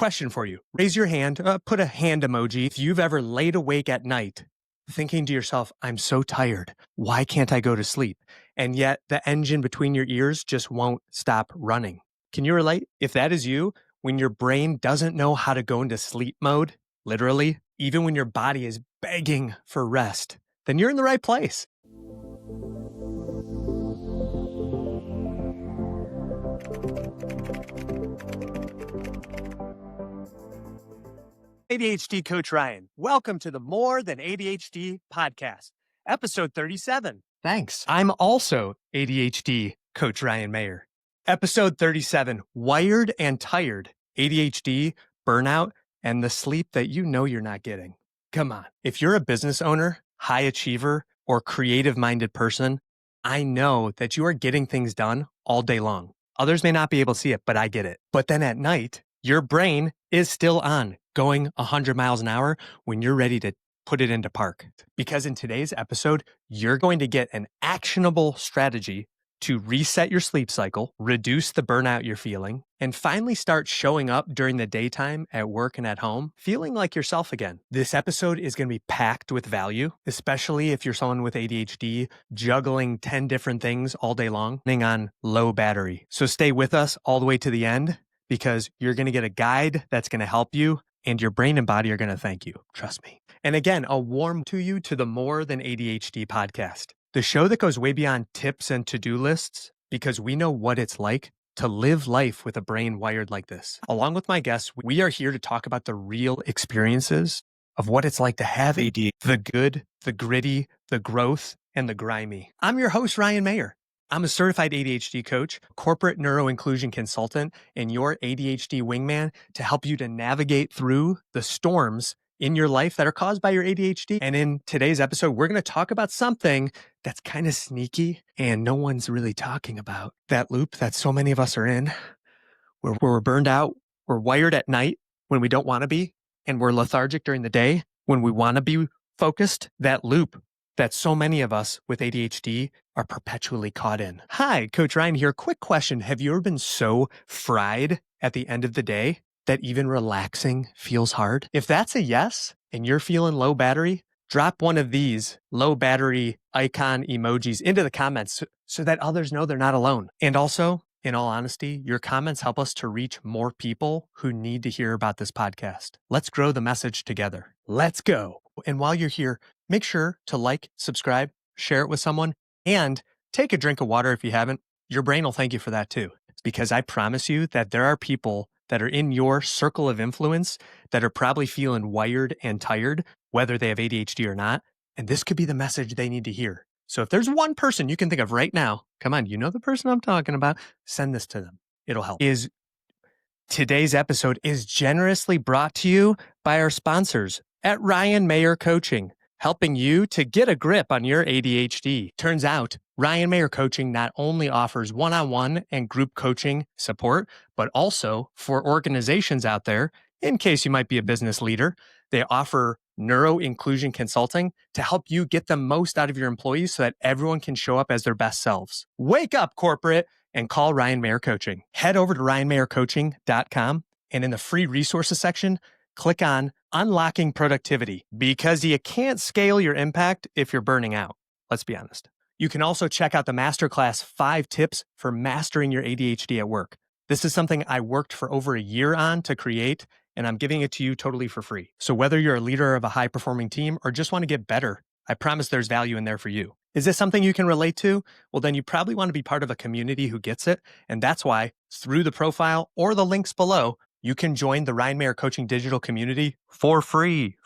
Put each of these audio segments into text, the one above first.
Question for you. Raise your hand, put a hand emoji if you've ever laid awake at night thinking to yourself, I'm so tired. Why can't I go to sleep? And yet the engine between your ears just won't stop running. Can you relate? If that is you, when your brain doesn't know how to go into sleep mode, literally, even when your body is begging for rest, then you're in the right place. ADHD Coach Ryan, welcome to the More Than ADHD podcast, episode 37. Thanks. I'm also ADHD Coach Ryan Mayer. Episode 37, Wired and Tired, ADHD, Burnout, and the sleep that you know you're not getting. Come on. If you're a business owner, high achiever, or creative-minded person, I know that you are getting things done all day long. Others may not be able to see it, but I get it. But then at night, your brain is still on, going 100 miles an hour when you're ready to put it into park. Because in today's episode, you're going to get an actionable strategy to reset your sleep cycle, reduce the burnout you're feeling, and finally start showing up during the daytime at work and at home, feeling like yourself again. This episode is going to be packed with value, especially if you're someone with ADHD, juggling 10 different things all day long, running on low battery. So stay with us all the way to the end, because you're going to get a guide that's going to help you, and your brain and body are going to thank you. Trust me. And again, a warm to you to the More Than ADHD podcast, the show that goes way beyond tips and to-do lists, because we know what it's like to live life with a brain wired like this. Along with my guests, we are here to talk about the real experiences of what it's like to have ADHD, the good, the gritty, the growth, and the grimy. I'm your host, Ryan Mayer. I'm a certified ADHD coach, corporate neuroinclusion consultant, and your ADHD wingman to help you to navigate through the storms in your life that are caused by your ADHD. And in today's episode, we're going to talk about something that's kind of sneaky and no one's really talking about. That loop that so many of us are in, where we're burned out, we're wired at night when we don't want to be, and we're lethargic during the day when we want to be focused. That loop that so many of us with ADHD are perpetually caught in. Hi, Coach Ryan here. Quick question. Have you ever been so fried at the end of the day that even relaxing feels hard? If that's a yes, and you're feeling low battery, drop one of these low battery icon emojis into the comments so that others know they're not alone. And also, in all honesty, your comments help us to reach more people who need to hear about this podcast. Let's grow the message together. Let's go. And while you're here, make sure to like, subscribe, share it with someone, and take a drink of water if you haven't. Your brain will thank you for that too. Because I promise you that there are people that are in your circle of influence that are probably feeling wired and tired, whether they have ADHD or not. And this could be the message they need to hear. So if there's one person you can think of right now, come on, you know the person I'm talking about, send this to them. It'll help. Today's episode is generously brought to you by our sponsors at Ryan Mayer Coaching, helping you to get a grip on your ADHD. Turns out, Ryan Mayer Coaching not only offers one-on-one and group coaching support, but also for organizations out there, in case you might be a business leader, they offer neuroinclusion consulting to help you get the most out of your employees so that everyone can show up as their best selves. Wake up, corporate, and call Ryan Mayer Coaching. Head over to ryanmayercoaching.com, and in the free resources section, click on Unlocking Productivity, because you can't scale your impact if you're burning out. Let's be honest. You can also check out the masterclass 5 tips for mastering your ADHD at work. This is something I worked for over a year on to create, and I'm giving it to you totally for free. So whether you're a leader of a high-performing team or just want to get better, I promise there's value in there for you. Is this something you can relate to? Well, then you probably want to be part of a community who gets it. And that's why through the profile or the links below, you can join the Ryan Mayer Coaching digital community for free.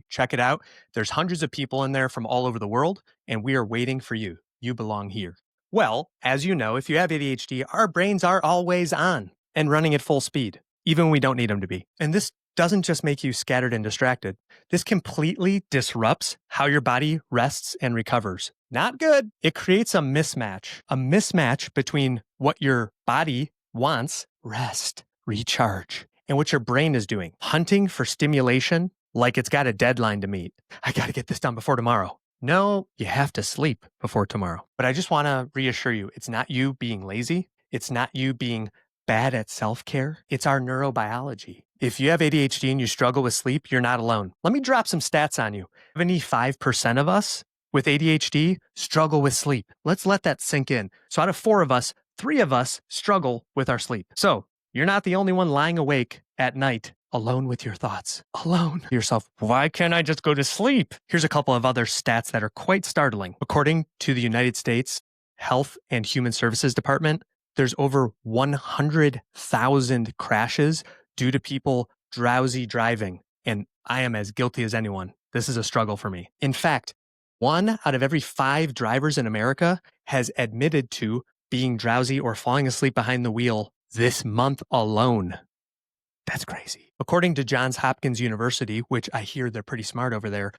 Check it out. There's hundreds of people in there from all over the world, and we are waiting for you. You belong here. Well, as you know, if you have ADHD, our brains are always on and running at full speed, even when we don't need them to be. And this doesn't just make you scattered and distracted. This completely disrupts how your body rests and recovers. Not good. It creates a mismatch between what your body wants, rest, recharge, and what your brain is doing, hunting for stimulation like it's got a deadline to meet. I got to get this done before tomorrow. No, you have to sleep before tomorrow. But I just want to reassure you, it's not you being lazy. It's not you being bad at self-care? It's our neurobiology. If you have ADHD and you struggle with sleep, you're not alone. Let me drop some stats on you. 75% of us with ADHD struggle with sleep. Let's let that sink in. So out of 4 of us, 3 of us struggle with our sleep. So you're not the only one lying awake at night alone with your thoughts. Alone. Yourself, why can't I just go to sleep? Here's a couple of other stats that are quite startling. According to the United States Health and Human Services Department, there's over 100,000 crashes due to people drowsy driving. And I am as guilty as anyone. This is a struggle for me. In fact, 1 out of every 5 drivers in America has admitted to being drowsy or falling asleep behind the wheel this month alone. That's crazy. According to Johns Hopkins University, which I hear they're pretty smart over there,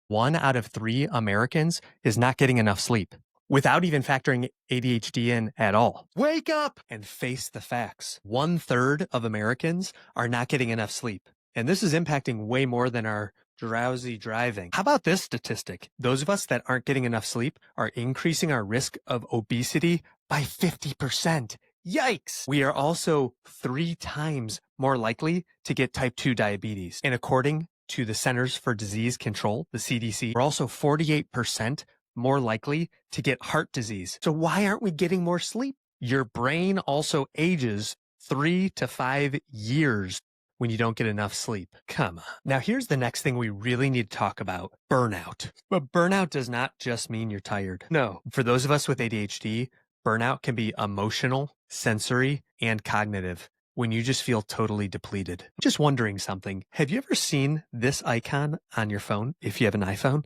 1 out of 3 Americans is not getting enough sleep without even factoring ADHD in at all. Wake up and face the facts. 1/3 of Americans are not getting enough sleep. And this is impacting way more than our drowsy driving. How about this statistic? Those of us that aren't getting enough sleep are increasing our risk of obesity by 50%. Yikes! We are also 3 times more likely to get type 2 diabetes. And according to the Centers for Disease Control, the CDC, we're also 48% more likely to get heart disease. So why aren't we getting more sleep? Your brain also ages 3 to 5 years when you don't get enough sleep. Come on. Now here's the next thing we really need to talk about: burnout. But burnout does not just mean you're tired. No, for those of us with ADHD, burnout can be emotional, sensory, and cognitive when you just feel totally depleted. Just wondering something. Have you ever seen this icon on your phone if you have an iPhone?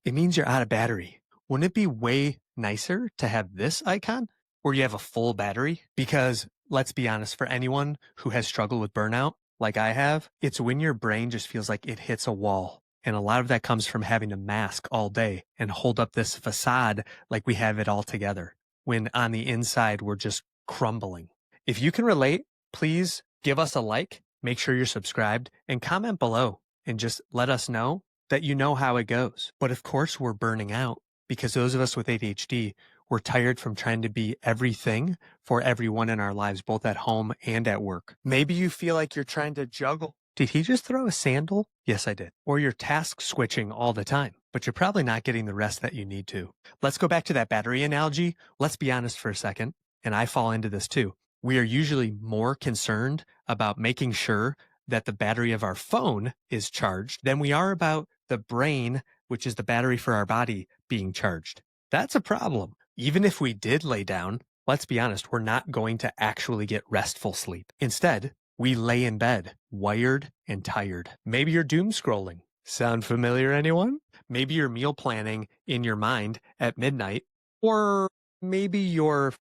It means you're out of battery. Wouldn't it be way nicer to have this icon where you have a full battery? Because let's be honest, for anyone who has struggled with burnout, like I have, it's when your brain just feels like it hits a wall. And a lot of that comes from having to mask all day and hold up this facade like we have it all together, when on the inside, we're just crumbling. If you can relate, please give us a like, make sure you're subscribed, and comment below and just let us know that you know how it goes. But of course, we're burning out because those of us with ADHD, we're tired from trying to be everything for everyone in our lives, both at home and at work. Maybe you feel like you're trying to juggle. Did he just throw a sandal? Yes, I did. Or you're task switching all the time, but you're probably not getting the rest that you need to. Let's go back to that battery analogy. Let's be honest for a second, and I fall into this too. We are usually more concerned about making sure that the battery of our phone is charged than we are about the brain, which is the battery for our body, being charged. That's a problem. Even if we did lay down, let's be honest, we're not going to actually get restful sleep. Instead, we lay in bed, wired and tired. Maybe you're doom scrolling. Sound familiar, anyone? Maybe you're meal planning in your mind at midnight, or maybe you're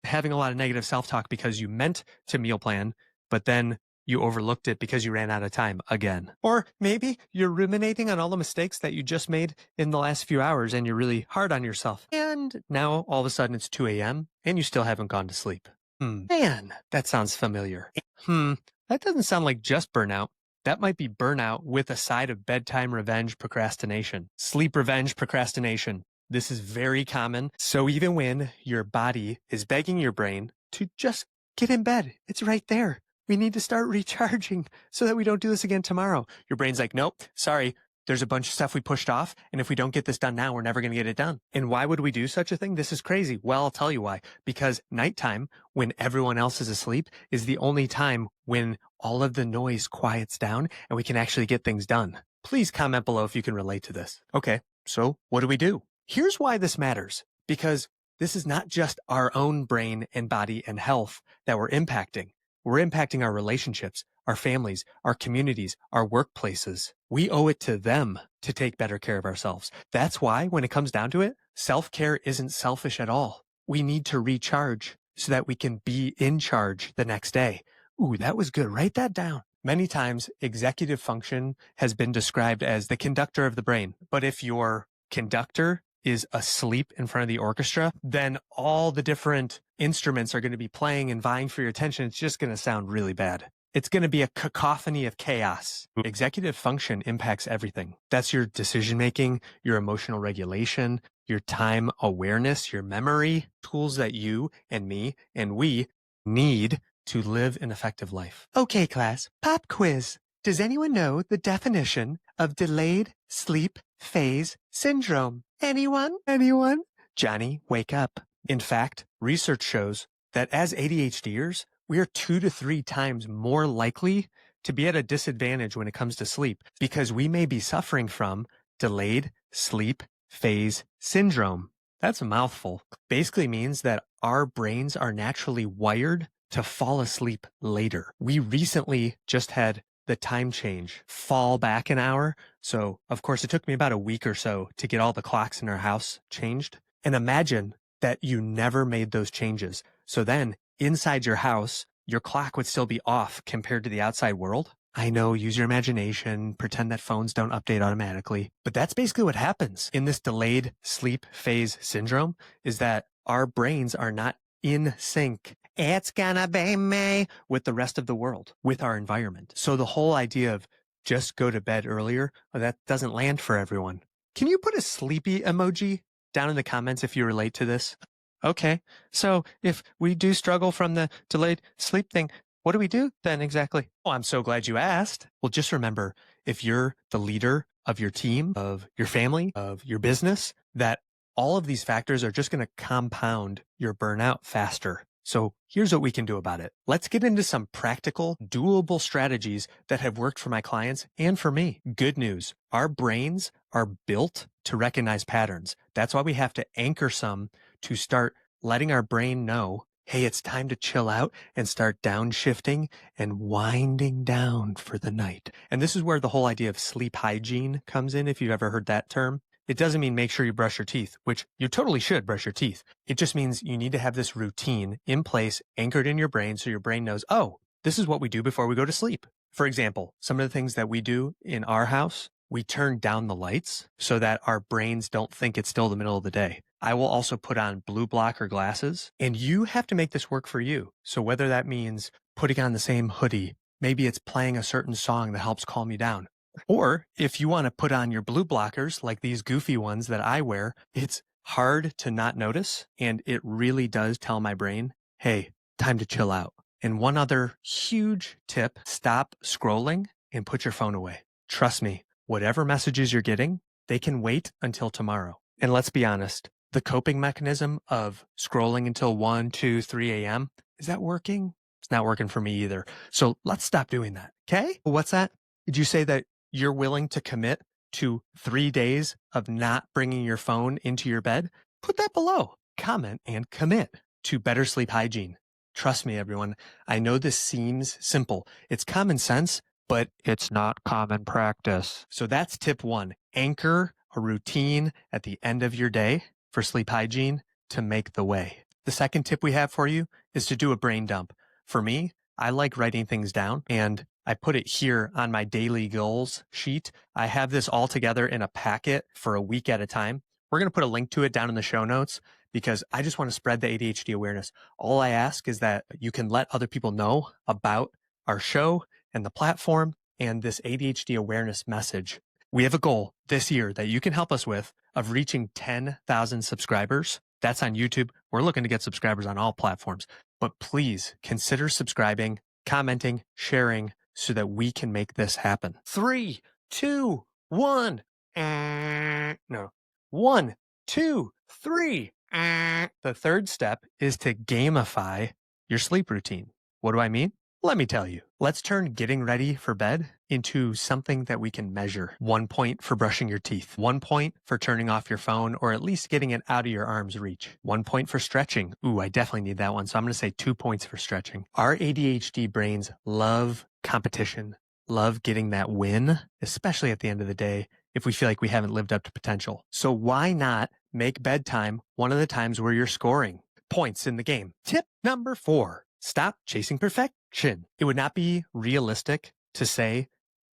having a lot of negative self-talk because you meant to meal plan, but then you overlooked it because you ran out of time again. Or maybe you're ruminating on all the mistakes that you just made in the last few hours and you're really hard on yourself. And now all of a sudden it's 2 a.m. and you still haven't gone to sleep. Man, that sounds familiar. That doesn't sound like just burnout. That might be burnout with a side of bedtime revenge procrastination. Sleep revenge procrastination. This is very common. So even when your body is begging your brain to just get in bed, it's right there. We need to start recharging so that we don't do this again tomorrow. Your brain's like, nope, sorry. There's a bunch of stuff we pushed off, and if we don't get this done now, we're never going to get it done. And why would we do such a thing? This is crazy. Well, I'll tell you why. Because nighttime, when everyone else is asleep, is the only time when all of the noise quiets down and we can actually get things done. Please comment below if you can relate to this. Okay, so what do? Here's why this matters. Because this is not just our own brain and body and health that we're impacting. We're impacting our relationships, our families, our communities, our workplaces. We owe it to them to take better care of ourselves. That's why, when it comes down to it, self-care isn't selfish at all. We need to recharge so that we can be in charge the next day. Ooh, that was good. Write that down. Many times, executive function has been described as the conductor of the brain. But if your conductor is asleep in front of the orchestra, then all the different instruments are going to be playing and vying for your attention. It's just going to sound really bad. It's going to be a cacophony of chaos. Executive function impacts everything. That's your decision-making, your emotional regulation, your time awareness, your memory, tools that you and me and we need to live an effective life. Okay, class, pop quiz. Does anyone know the definition of delayed sleep phase syndrome? Anyone? Anyone? Johnny, wake up. In fact, research shows that as ADHDers, we are 2 to 3 times more likely to be at a disadvantage when it comes to sleep because we may be suffering from delayed sleep phase syndrome. That's a mouthful. Basically means that our brains are naturally wired to fall asleep later. We recently just had the time change fall back an hour. So, of course, it took me about a week or so to get all the clocks in our house changed. And imagine that you never made those changes. So then inside your house, your clock would still be off compared to the outside world. I know, use your imagination, pretend that phones don't update automatically. But that's basically what happens in this delayed sleep phase syndrome is that our brains are not in sync. It's gonna be me with the rest of the world, with our environment. So the whole idea of just go to bed earlier, well, that doesn't land for everyone. Can you put a sleepy emoji down in the comments if you relate to this? Okay, so if we do struggle from the delayed sleep thing, what do we do then exactly? Oh, I'm so glad you asked. Well, just remember, if you're the leader of your team, of your family, of your business, that all of these factors are just going to compound your burnout faster. So here's what we can do about it. Let's get into some practical, doable strategies that have worked for my clients and for me. Good news, our brains are built to recognize patterns. That's why we have to anchor some to start letting our brain know, hey, it's time to chill out and start downshifting and winding down for the night. And this is where the whole idea of sleep hygiene comes in, if you've ever heard that term. It doesn't mean make sure you brush your teeth, which you totally should brush your teeth. It just means you need to have this routine in place, anchored in your brain, so your brain knows, oh, this is what we do before we go to sleep. For example, some of the things that we do in our house, we turn down the lights so that our brains don't think it's still the middle of the day. I will also put on blue blocker glasses, and you have to make this work for you. So whether that means putting on the same hoodie, maybe it's playing a certain song that helps calm you down. Or if you want to put on your blue blockers, like these goofy ones that I wear, it's hard to not notice. And it really does tell my brain, hey, time to chill out. And one other huge tip, stop scrolling and put your phone away. Trust me, whatever messages you're getting, they can wait until tomorrow. And let's be honest, the coping mechanism of scrolling until 1, 2, 3 a.m., is that working? It's not working for me either. So let's stop doing that. Okay? What's that? Did you say that you're willing to commit to 3 days of not bringing your phone into your bed? Put that below. Comment and commit to better sleep hygiene. Trust me, everyone. I know this seems simple. It's common sense, but it's not common practice. So that's tip 1. Anchor a routine at the end of your day for sleep hygiene to make the way. The second tip we have for you is to do a brain dump. For me, I like writing things down, and I put it here on my daily goals sheet. I have this all together in a packet for a week at a time. We're going to put a link to it down in the show notes because I just want to spread the ADHD awareness. All I ask is that you can let other people know about our show and the platform and this ADHD awareness message. We have a goal this year that you can help us with of reaching 10,000 subscribers. That's on YouTube. We're looking to get subscribers on all platforms, but please consider subscribing, commenting, sharing so that we can make this happen. 3, 2, 1. No. 1, 2, 3. The third step is to gamify your sleep routine. What do I mean? Let me tell you. Let's turn getting ready for bed into something that we can measure. 1 point for brushing your teeth. 1 point for turning off your phone or at least getting it out of your arm's reach. 1 point for stretching. Ooh, I definitely need that one. So I'm going to say 2 points for stretching. Our ADHD brains love competition, love getting that win, especially at the end of the day if we feel like we haven't lived up to potential. So why not make bedtime one of the times where you're scoring points in the game? Tip number 4. Stop chasing perfection. It would not be realistic to say,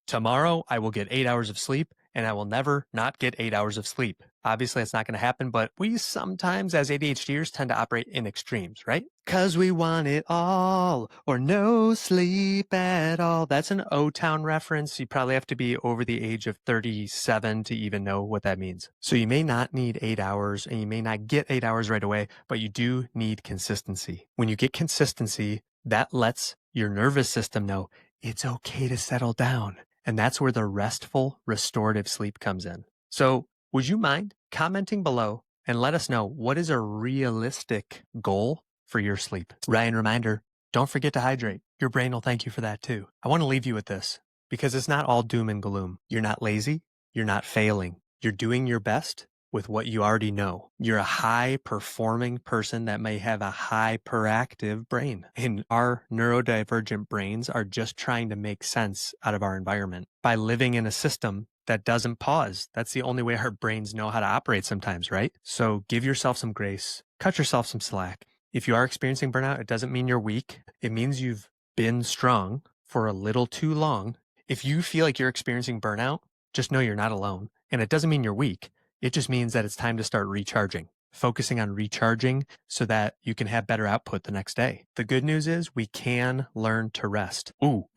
tomorrow I will get 8 hours of sleep and I will never not get 8 hours of sleep. Obviously, it's not going to happen, but we sometimes as ADHDers tend to operate in extremes, right? Because we want it all or no sleep at all. That's an O-Town reference. You probably have to be over the age of 37 to even know what that means. So you may not need 8 hours and you may not get 8 hours right away, but you do need consistency. When you get consistency, That lets your nervous system know it's okay to settle down. And that's where the restful, restorative sleep comes in. So would you mind commenting below and let us know what is a realistic goal for your sleep? Ryan, reminder, don't forget to hydrate. Your brain will thank you for that too. I want to leave you with this because it's not all doom and gloom. You're not lazy. You're not failing. You're doing your best with what you already know. You're a high performing person that may have a hyperactive brain. And our neurodivergent brains are just trying to make sense out of our environment by living in a system that doesn't pause. That's the only way our brains know how to operate sometimes, right? So give yourself some grace, cut yourself some slack. If you are experiencing burnout, it doesn't mean you're weak. It means you've been strong for a little too long. If you feel like you're experiencing burnout, just know you're not alone. And it doesn't mean you're weak. It just means that it's time to start recharging, focusing on recharging so that you can have better output the next day. The good news is we can learn to rest. Ooh,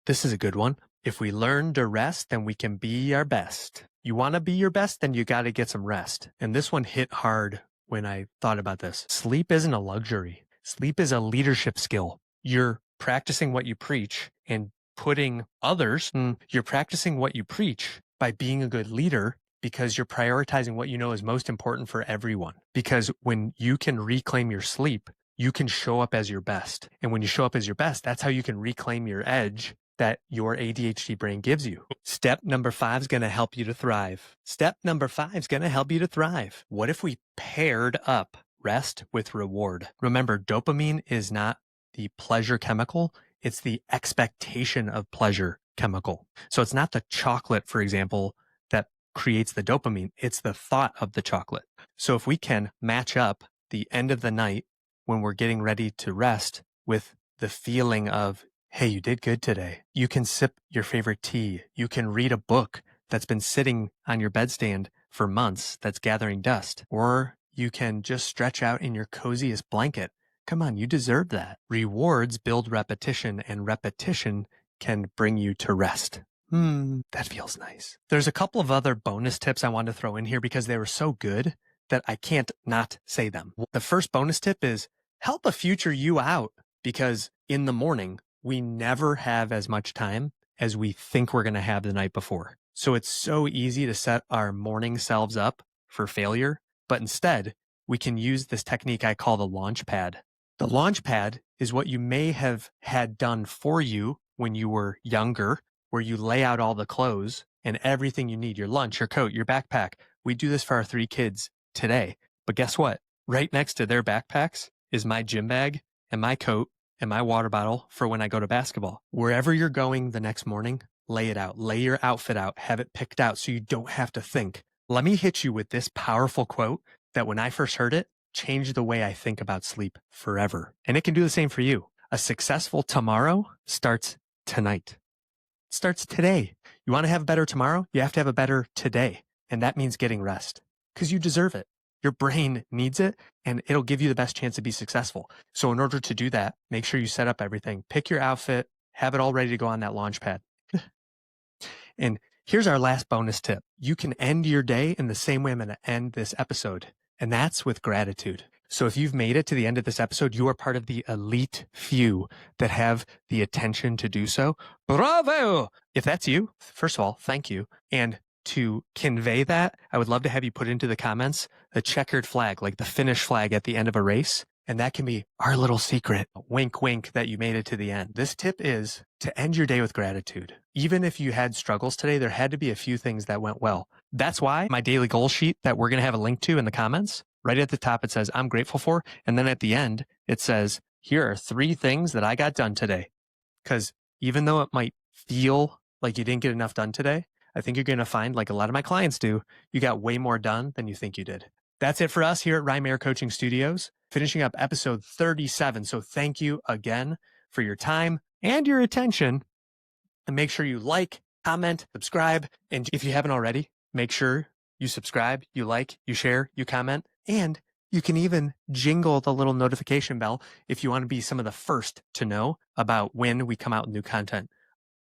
this is a good one. If we learn to rest, then we can be our best. You want to be your best, then you got to get some rest. And this one hit hard when I thought about this. Sleep isn't a luxury. Sleep is a leadership skill. You're practicing what you preach and putting others, you're practicing what you preach by being a good leader because you're prioritizing what you know is most important for everyone. Because when you can reclaim your sleep, you can show up as your best. And when you show up as your best, that's how you can reclaim your edge that your ADHD brain gives you. Step number 5 is going to help you to thrive. Step number 5 is going to help you to thrive. What if we paired up rest with reward? Remember, dopamine is not the pleasure chemical. It's the expectation of pleasure chemical. So it's not the chocolate, for example, that creates the dopamine. It's the thought of the chocolate. So if we can match up the end of the night when we're getting ready to rest with the feeling of, hey, you did good today. You can sip your favorite tea. You can read a book that's been sitting on your bedstand for months that's gathering dust. Or you can just stretch out in your coziest blanket. Come on, you deserve that. Rewards build repetition, and repetition can bring you to rest. That feels nice. There's a couple of other bonus tips I wanted to throw in here because they were so good that I can't not say them. The first bonus tip is help a future you out, because in the morning, we never have as much time as we think we're going to have the night before. So it's so easy to set our morning selves up for failure, but instead we can use this technique I call the launch pad. The launch pad is what you may have had done for you when you were younger, where you lay out all the clothes and everything you need, your lunch, your coat, your backpack. We do this for our 3 kids today. But guess what? Right next to their backpacks is my gym bag and my coat and my water bottle for when I go to basketball. Wherever you're going the next morning, lay it out. Lay your outfit out. Have it picked out so you don't have to think. Let me hit you with this powerful quote that when I first heard it, changed the way I think about sleep forever. And it can do the same for you. A successful tomorrow starts tonight. It starts today. You want to have a better tomorrow? You have to have a better today. And that means getting rest because you deserve it. Your brain needs it, and it'll give you the best chance to be successful. So in order to do that, make sure you set up everything. Pick your outfit, have it all ready to go on that launch pad. And here's our last bonus tip. You can end your day in the same way I'm going to end this episode, and that's with gratitude. So if you've made it to the end of this episode, you are part of the elite few that have the attention to do so. Bravo! If that's you, first of all, thank you. And to convey that, I would love to have you put into the comments the checkered flag, like the finish flag at the end of a race. And that can be our little secret, wink, wink, that you made it to the end. This tip is to end your day with gratitude. Even if you had struggles today, there had to be a few things that went well. That's why my daily goal sheet that we're going to have a link to in the comments, right at the top, it says, I'm grateful for. And then at the end, it says, here are 3 things that I got done today. Because even though it might feel like you didn't get enough done today, I think you're going to find, like a lot of my clients do, you got way more done than you think you did. That's it for us here at Ryan Mayer Coaching Studios, finishing up episode 37. So thank you again for your time and your attention. And make sure you like, comment, subscribe. And if you haven't already, make sure you subscribe, you like, you share, you comment, and you can even jingle the little notification bell if you want to be some of the first to know about when we come out with new content.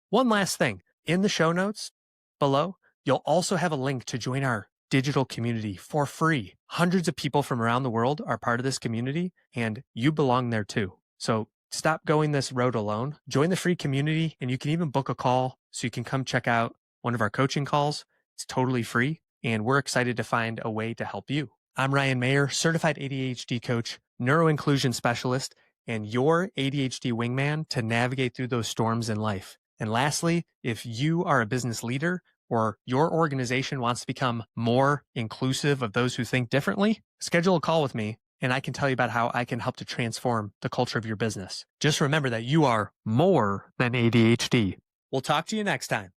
One last thing, in the show notes below, you'll also have a link to join our digital community for free. Hundreds of people from around the world are part of this community, and you belong there too. So stop going this road alone. Join the free community, and you can even book a call so you can come check out one of our coaching calls. It's totally free, and we're excited to find a way to help you. I'm Ryan Mayer, certified ADHD coach, neuroinclusion specialist, and your ADHD wingman to navigate through those storms in life. And lastly, if you are a business leader or your organization wants to become more inclusive of those who think differently, schedule a call with me and I can tell you about how I can help to transform the culture of your business. Just remember that you are more than ADHD. We'll talk to you next time.